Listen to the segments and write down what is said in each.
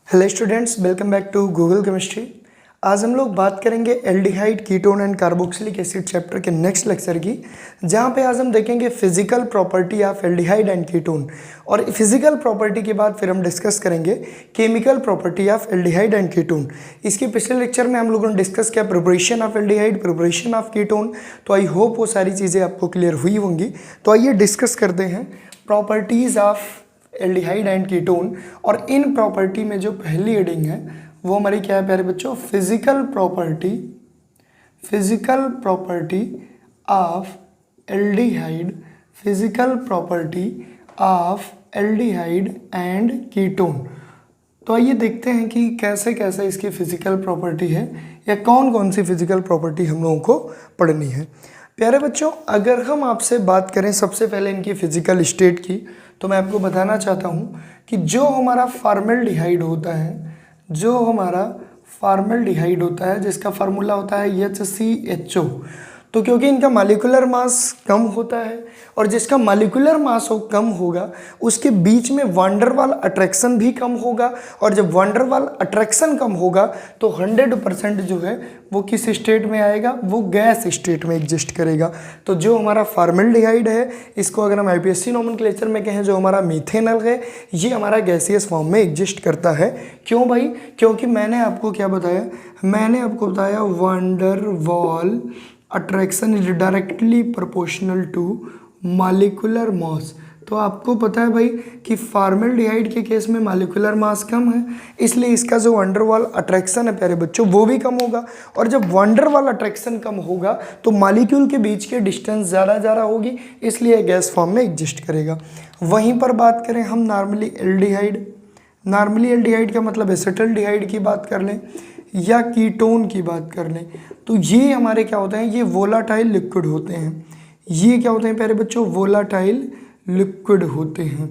Hello students, welcome back to Google chemistry. आज हम लोग बात करेंगे aldehyde, ketone and carboxylic acid chapter के नेक्स्ट लेक्चर की, जहां पे आज हम देखेंगे physical property of aldehyde and ketone. और फिजिकल प्रॉपर्टी के बाद फिर हम डिस्कस करेंगे chemical property of aldehyde and ketone. इसके पिछले लेक्चर में हम लोगों ने डिस्कस किया preparation of aldehyde, preparation of ketone. तो आई होप वो सारी चीज़ें आपको क्लियर हुई होंगी। तो आइए डिस्कस करते हैं properties of aldehyde and ketone. और इन प्रॉपर्टी में जो पहली हेडिंग है वो हमारी क्या है प्यारे बच्चों? Physical property of aldehyde, physical property of aldehyde and ketone. तो आइए देखते हैं कि कैसे कैसे इसकी फिजिकल प्रॉपर्टी है या कौन कौन सी फिजिकल प्रॉपर्टी हम लोगों को पढ़नी है। प्यारे बच्चों, अगर हम आपसे बात करें सबसे पहले इनकी फिजिकल स्टेट की, तो मैं आपको बताना चाहता हूँ कि जो हमारा फॉर्मल्डिहाइड होता है, जिसका फार्मूला होता है HCHO। तो क्योंकि इनका मॉलिक्यूलर मास कम होता है और जिसका मॉलिक्यूलर मास कम होगा उसके बीच में वांडरवाल अट्रैक्शन भी कम होगा, और जब वांडरवाल अट्रैक्शन कम होगा तो 100% जो है वो किस स्टेट में आएगा? वो गैस स्टेट में एग्जिस्ट करेगा। तो जो हमारा फॉर्मल्डिहाइड है, इसको अगर हम IPSC नोमेनक्लेचर में कहें, जो हमारा मीथेनॉल है, ये हमारा गैसियस फॉर्म में एग्जिस्ट करता है। क्यों भाई? क्योंकि मैंने आपको क्या बताया? मैंने आपको बताया van der Waals attraction is directly proportional to molecular mass. तो आपको पता है भाई कि फॉर्मल्डिहाइड के केस में मॉलिक्यूलर मास कम है, इसलिए इसका जो वंडरवाल अट्रैक्शन है प्यारे बच्चों वो भी कम होगा। और जब वंडरवाल अट्रैक्शन कम होगा तो मॉलिक्यूल के बीच के डिस्टेंस ज़्यादा होगी, इसलिए गैस फॉर्म में एग्जिस्ट करेगा। वहीं पर बात करें हम नॉर्मली एल्डिहाइड का मतलब एसिटल्डिहाइड की बात कर लें या कीटोन की बात कर लें, तो ये हमारे क्या होते हैं? ये वोलाटाइल लिक्विड होते हैं। ये क्या होते हैं प्यारे बच्चों? वोलाटाइल लिक्विड होते हैं।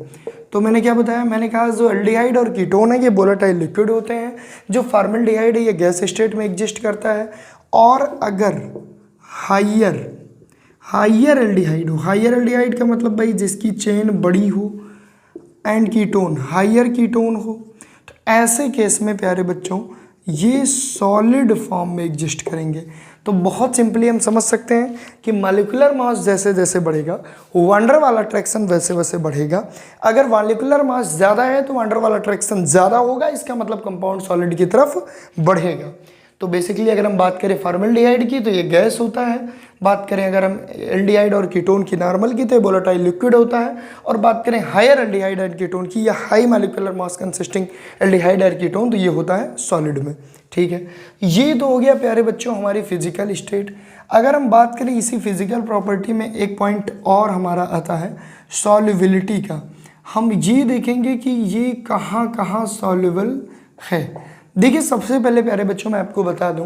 तो मैंने क्या बताया? मैंने कहा जो एल्डिहाइड और कीटोन है ये वोलाटाइल लिक्विड होते हैं। जो फॉर्मल्डिहाइड है ये गैस स्टेट में एग्जिस्ट करता है। और अगर हाइयर एल्डिहाइड का मतलब भाई जिसकी चेन बड़ी हो, एंड कीटोन हाइयर कीटोन हो, तो ऐसे केस में प्यारे बच्चों ये सॉलिड फॉर्म में एग्जिस्ट करेंगे। तो बहुत सिंपली हम समझ सकते हैं कि मॉलिक्यूलर मास जैसे जैसे बढ़ेगा वांडरवाल अट्रैक्शन वैसे वैसे बढ़ेगा। अगर मॉलिक्यूलर मास ज़्यादा है तो वांडरवाल अट्रैक्शन ज़्यादा होगा, इसका मतलब कंपाउंड सॉलिड की तरफ बढ़ेगा। तो बेसिकली अगर हम बात करें फॉर्मल्डिहाइड की तो ये गैस होता है, बात करें अगर हम एल्डिहाइड और कीटोन की नॉर्मल की तो वोलेटाइल लिक्विड होता है, और बात करें हायर एल्डिहाइड एंड कीटोन की या high molecular mass consisting aldehyde और कीटोन, तो ये होता है सॉलिड में। ठीक है, ये तो हो गया प्यारे बच्चों हमारी फिजिकल स्टेट। अगर हम बात करें इसी फिजिकल प्रॉपर्टी में एक पॉइंट और हमारा आता है सॉल्युबिलिटी का। हम ये देखेंगे कि ये कहाँ कहाँ सॉल्युबल है। देखिए सबसे पहले प्यारे बच्चों मैं आपको बता दूं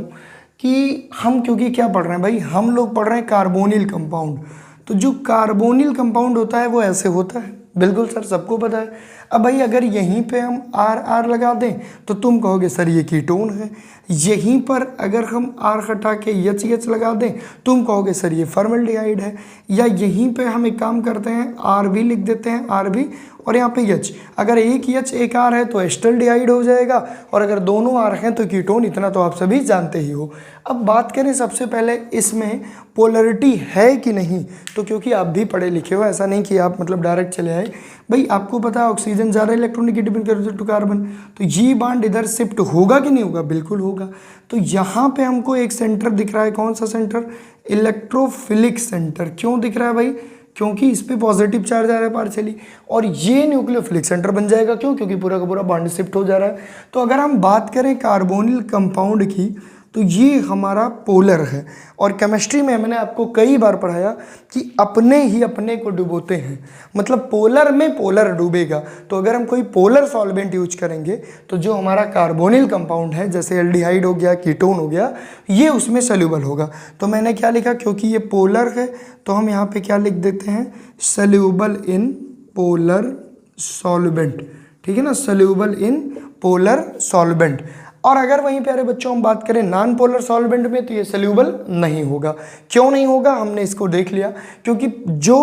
कि हम क्योंकि क्या पढ़ रहे हैं भाई, हम लोग पढ़ रहे हैं कार्बोनिल कंपाउंड। तो जो कार्बोनिल कंपाउंड होता है वो ऐसे होता है, बिल्कुल सर सबको पता है। अब भाई अगर यहीं पे हम R लगा दें तो तुम कहोगे सर ये कीटोन है। यहीं पर अगर हम R हटा के HH लगा दें तुम कहोगे सर ये फॉर्मल्डिहाइड है। या यहीं पे हम एक काम करते हैं RB लिख देते हैं, RB, और यहाँ पे H। अगर एक H एक R है तो एस्टल्डिहाइड हो जाएगा, और अगर दोनों R हैं तो कीटोन। इतना तो आप सभी जानते ही हो। अब बात करें सबसे पहले इसमें पोलरिटी है कि नहीं, तो क्योंकि आप भी पढ़े लिखे हो, ऐसा नहीं कि आप मतलब डायरेक्ट चले आए। भाई आपको पता है ऑक्सीजन ज़्यादा इलेक्ट्रॉनिकेटिव इनकरेज टू कार्बन, तो ये बॉन्ड इधर शिफ्ट होगा कि नहीं होगा? बिल्कुल होगा। तो यहाँ पे हमको एक सेंटर दिख रहा है, कौन सा सेंटर? Electrophilic centre. क्यों दिख रहा है भाई? क्योंकि इस पे पॉजिटिव चार्ज आ रहा है पार्शियली, और ये न्यूक्लियोफिलिक सेंटर बन जाएगा। क्यों? क्योंकि पूरा का पूरा बॉन्ड शिफ्ट हो जा रहा है। तो अगर हम बात करें कार्बोनिल कंपाउंड की तो ये हमारा पोलर है। और केमिस्ट्री में मैंने आपको कई बार पढ़ाया कि अपने ही अपने को डुबोते हैं, मतलब पोलर में पोलर डूबेगा। तो अगर हम कोई पोलर सॉल्वेंट यूज करेंगे तो जो हमारा कार्बोनिल कंपाउंड है, जैसे एल्डिहाइड हो गया, कीटोन हो गया, ये उसमें सोल्यूबल होगा। तो मैंने क्या लिखा? क्योंकि ये पोलर है तो हम यहाँ पे क्या लिख देते हैं? Soluble in polar solvent. ठीक है ना, सोल्यूबल इन पोलर सॉल्वेंट। और अगर वहीं प्यारे बच्चों हम बात करें नॉन पोलर सॉल्वेंट में तो ये सोल्यूबल नहीं होगा। क्यों नहीं होगा? हमने इसको देख लिया, क्योंकि जो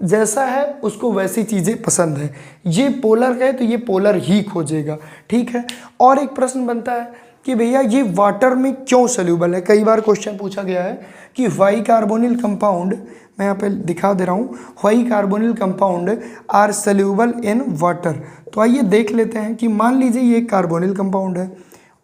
जैसा है उसको वैसी चीज़ें पसंद है, ये पोलर है तो ये पोलर ही खोजेगा, ठीक है। और एक प्रश्न बनता है कि भैया ये वाटर में क्यों सोल्यूबल है। कई बार क्वेश्चन पूछा गया है कि व्हाई कार्बोनिल कंपाउंड, मैं यहाँ पे दिखा दे रहा हूँ, why carbonyl compound are soluble in water. तो आइए देख लेते हैं कि मान लीजिए ये कार्बोनिल कंपाउंड है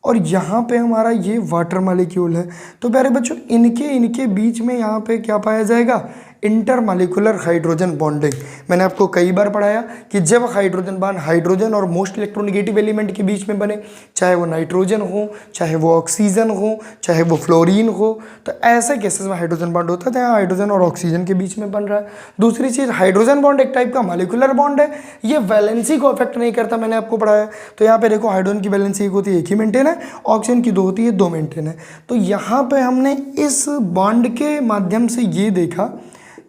और यहाँ पे हमारा ये वाटर मॉलिक्यूल है। तो प्यारे बच्चों इनके बीच में यहाँ पे क्या पाया जाएगा, इंटरमॉलिक्यूलर हाइड्रोजन बॉन्डिंग। मैंने आपको कई बार पढ़ाया कि जब हाइड्रोजन बॉन्ड हाइड्रोजन और मोस्ट इलेक्ट्रोनेगेटिव एलिमेंट के बीच में बने, चाहे वो नाइट्रोजन हो, चाहे वो ऑक्सीजन हो, चाहे वो फ्लोरीन हो, तो ऐसे केसेस में हाइड्रोजन बॉन्ड होता है जहाँ हाइड्रोजन और ऑक्सीजन के बीच में बन रहा है। दूसरी चीज़, हाइड्रोजन बॉन्ड एक टाइप का मॉलिक्यूलर बॉन्ड है, ये वैलेंसी को अफेक्ट नहीं करता, मैंने आपको पढ़ाया। तो यहाँ पे देखो हाइड्रोजन की वैलेंसी एक होती है, एक ही मेंटेन है, ऑक्सीजन की 2 होती है, 2 मेंटेन है। तो यहाँ पे हमने इस बॉन्ड के माध्यम से ये देखा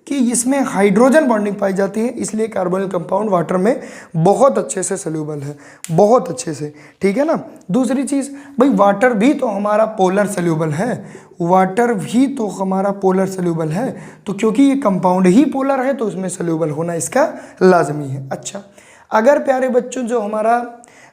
कि इसमें हाइड्रोजन बॉन्डिंग पाई जाती है, इसलिए कार्बोनिल कंपाउंड वाटर में बहुत अच्छे से सोल्यूबल है, बहुत अच्छे से, ठीक है ना। दूसरी चीज़ भाई, वाटर भी तो हमारा पोलर सोल्यूबल है, वाटर भी तो हमारा पोलर सोल्यूबल है, तो क्योंकि ये कंपाउंड ही पोलर है तो उसमें सोल्यूबल होना इसका लाजमी है। अच्छा, अगर प्यारे बच्चों जो हमारा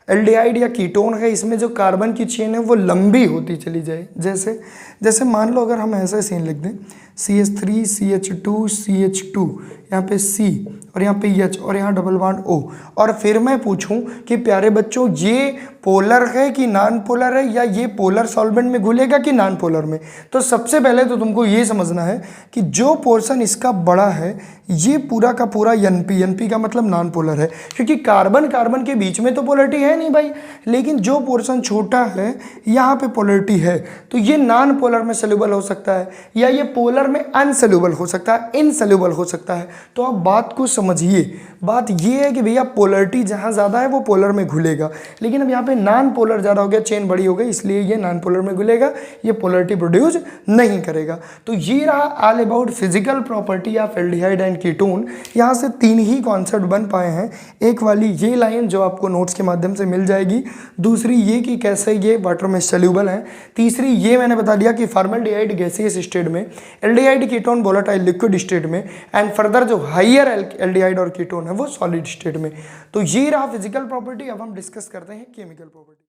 एल्डिहाइड या कीटोन है, इसमें जो कार्बन की चेन है वो लंबी होती चली जाए, जैसे मान लो अगर हम ऐसा सीन लिख दें, CH3 CH2 CH2, यहाँ पे C और यहाँ पे H और यहाँ डबल बॉन्ड O, और फिर मैं पूछूं कि प्यारे बच्चों ये पोलर है कि नॉन पोलर है, या ये पोलर सॉल्वेंट में घुलेगा कि नॉन पोलर में। तो सबसे पहले तो तुमको ये समझना है कि जो पोर्शन इसका बड़ा है ये पूरा का पूरा NP का मतलब नॉन पोलर है, क्योंकि कार्बन कार्बन के बीच में तो पोलरिटी है नहीं भाई, लेकिन जो पोर्शन छोटा है यहाँ पे पोलरिटी है, तो ये नॉन पोलर में सोल्यूबल हो सकता है, या ये पोलर में अनसोल्यूबल हो सकता है, इनसोल्यूबल हो सकता है। तो आप बात को समझिए, बात ये है कि भैया पोलरिटी जहाँ ज़्यादा है वो पोलर में घुलेगा, लेकिन अब यहाँ पे नॉन पोलर ज़्यादा हो गया, चेन बड़ी हो गई, इसलिए ये नॉन पोलर में घुलेगा, ये पोलरिटी प्रोड्यूस नहीं करेगा। तो ये रहा all about physical property of aldehyde and ketone. यहाँ से 3 ही कॉन्सेप्ट बन पाए हैं, एक वाली ये लाइन जो आपको नोट्स के माध्यम से मिल जाएगी, दूसरी ये कि कैसे ये वाटर में सोल्यूबल है, तीसरी ये मैंने बता दिया कि फॉर्मल्डिहाइड गैसियस स्टेट में, aldehyde ketone volatile liquid state में, एंड फर्दर जो हाइयर एल्डिहाइड और कीटोन है वो सॉलिड स्टेट में। तो ये रहा फिजिकल प्रॉपर्टी। अब हम डिस्कस करते हैं केमिकल प्रॉपर्टी।